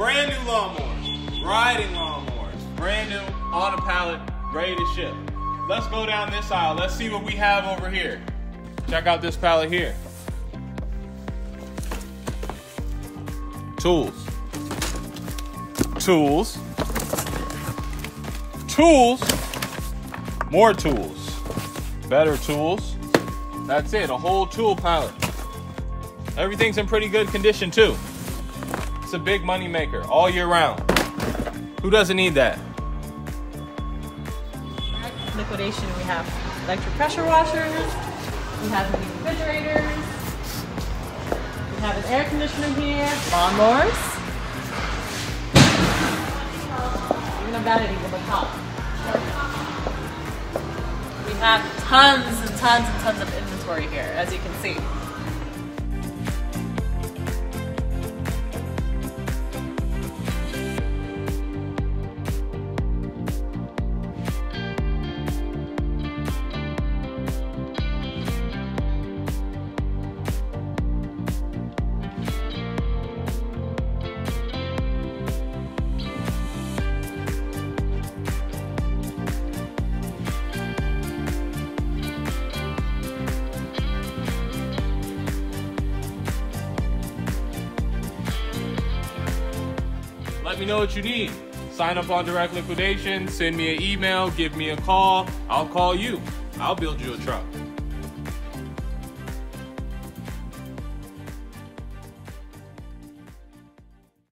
brand new lawnmowers, riding lawnmowers, brand new, on a pallet, ready to ship. Let's go down this aisle. Let's see what we have over here. Check out this pallet here. Tools. Tools. Tools. More tools. Better tools. That's it, a whole tool pallet. Everything's in pretty good condition too. It's a big money maker all year round. Who doesn't need that? Liquidation, we have electric pressure washers, we have mini refrigerators, we have an air conditioner here, lawnmowers, even a vanity with a top. We have tons and tons and tons of inventory here, as you can see. Let me know what you need. Sign up on Direct Liquidation, send me an email, give me a call. I'll call you. I'll build you a truck.